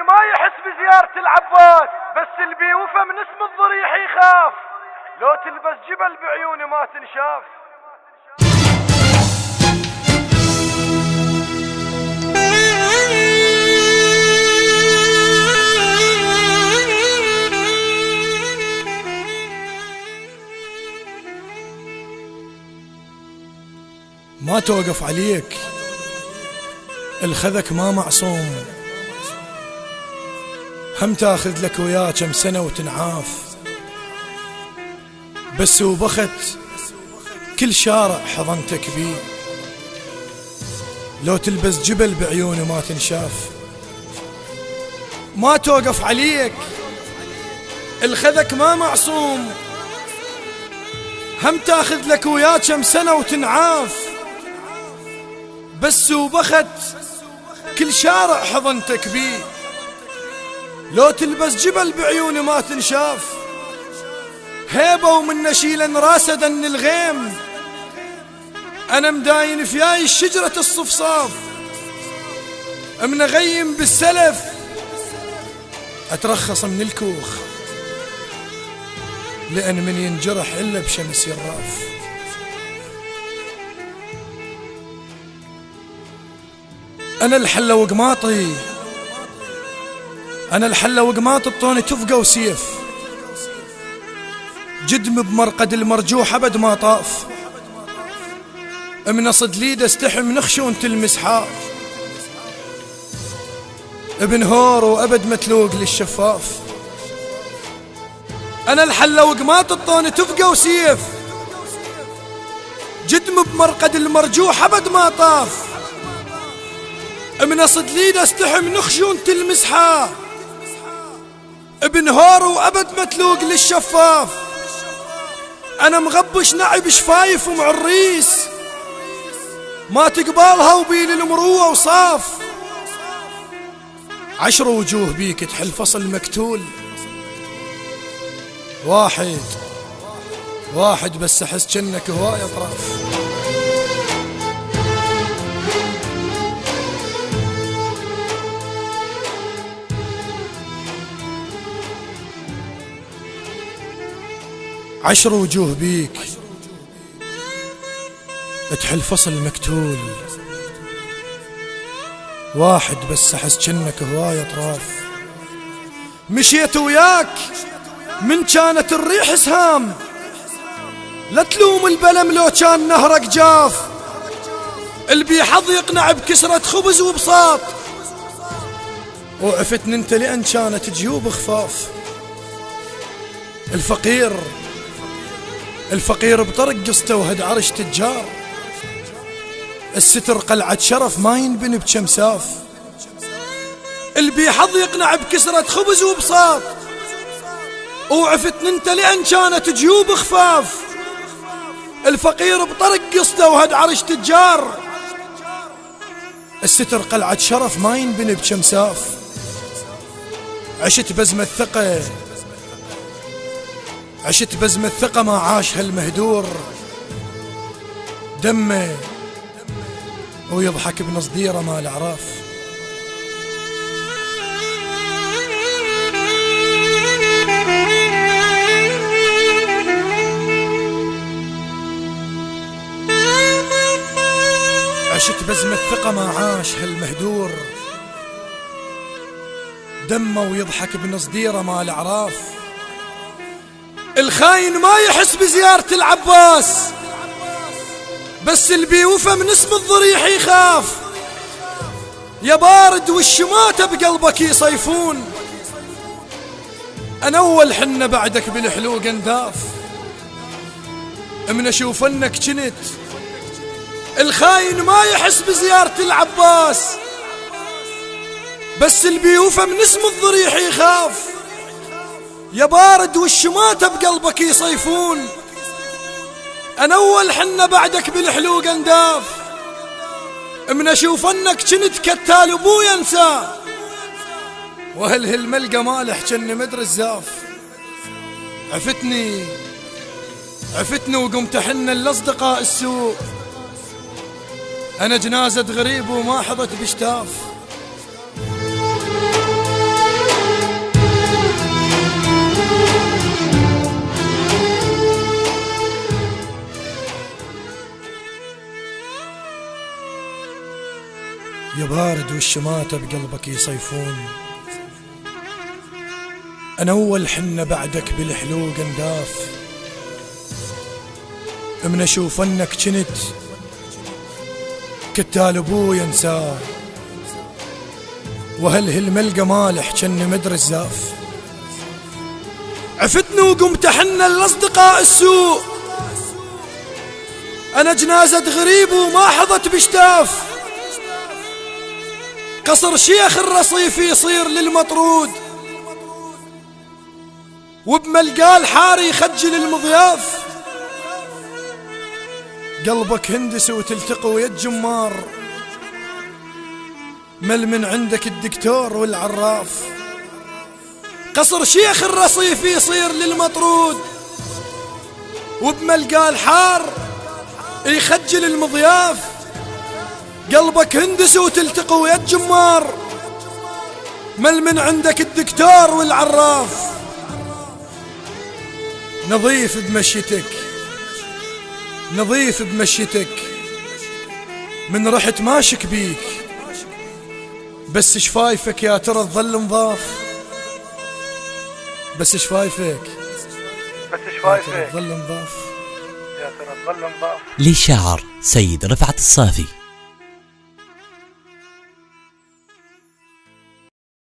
ما يحس بزيارة العباس، بس اللي بيوفى من اسم الضريح يخاف. لو تلبس جبل بعيوني ما تنشاف. ما توقف عليك الخذك ما معصوم، هم تاخذ لك وياه كم سنة وتنعاف. بس وبخت كل شارع حضنتك بيه، لو تلبس جبل بعيوني ما تنشاف. ما توقف عليك الخذك ما معصوم، هم تاخذ لك وياه كم سنة وتنعاف. بس وبخت كل شارع حضنتك بيه، لو تلبس جبل بعيوني ما تنشاف. هيبة ومن نشيلا راسه دن الغيم، أنا مداين فياي الشجرة الصفصاف. منغيم بالسلف أترخص من الكوخ، لأن من ينجرح إلا بشمس يراف. أنا الحلة وقماطي، أنا الحلة وقماط الطوني تفقى وسيف، جدم بمرقد المرجوح أبد ما طاف. من صدليد استحم نخشون تلمس حاف، ابن هور وأبد متلوق للشفاف. أنا الحلة وقماط الطوني تفقى وسيف، جدم بمرقد المرجوح أبد ما طاف. من صدليد استحم نخشون تلمس حاف، ابن هور وأبد متلوق للشفاف. أنا مغبش نعب شفايف ومعريس، ما تقبالها وبيل المروة وصاف. 10 وجوه بيك تحل فصل مكتول، واحد بس أحس جنك هواي أطراف. عشر وجوه بيك تحل فصل مكتول، واحد بس أحس جنك هواي أطراف. مشيت وياك من كانت الريح سهام، لا تلوم البلم لو كان نهرك جاف. اللي بيحظ يقنع بكسرة خبز وبساط، وعفتني انت لأن كانت جيوب خفاف. الفقير بطرق قسته وهد عرش تجار، الستر قلعة شرف ما ينبني بشمساف. اللي بيحظ يقنع بكسرة خبز وبساط، وعفتني انت لأن كانت جيوب خفاف. الفقير بطرق قسته وهد عرش تجار، الستر قلعة شرف ما ينبني بشمساف. عشت بزم الثقة ما عاش هالمهدور، دمه ويضحك بنصديره ما العراف. عشت بزم الثقة ما عاش هالمهدور، دمه ويضحك بنصديره ما العراف. الخاين ما يحس بزيارة العباس، بس اللي بيوفى من اسم الضريح يخاف. يا بارد والشماتة بقلبك يصيفون، أنا أول حنة بعدك بالحلوق انداف. من أشوف أنك جنت الخاين ما يحس بزيارة العباس، بس اللي بيوفى من اسم الضريح يخاف. يا بارد والشماتة بقلبك يصيفون، أنا أول حنة بعدك بالحلوق انداف. من أشوف أنك جنت كتال أبويا انسى، وهل ملقى مالح جن مدر الزاف. عفتني وقمت حن الأصدقاء السوء، أنا جنازة غريب وما حظت بشتاف. بارد والشماتة بقلبك يصيفون. أنا أول حنة بعدك بالحلوق انداف، من أشوف أنك جنت كتال أبوي انساه، وهل ملقى مالح جن مدر الزاف. عفتني وقمت أحن الأصدقاء السوء، أنا جنازة غريب وما حظت بشتاف. قصر شيخ الرصيف يصير للمطرود، وبملقاه الحاري يخجل المضياف. قلبك هندس وتلتقي ويا الجمار، مل من عندك الدكتور والعراف. قصر شيخ الرصيف يصير للمطرود، وبملقاه الحار يخجل المضياف. قلبك هندس وتلتقي ويا الجمار، مل من عندك الدكتور والعراف. نظيف بمشيتك نظيف بمشيتك، من رحت ماشك بيك، بس شفايفك يا ترى تظل نظاف. بس شفايفك تظل نظاف. يا ترى تظل نظاف. للشاعر سيد رفعت الصافي.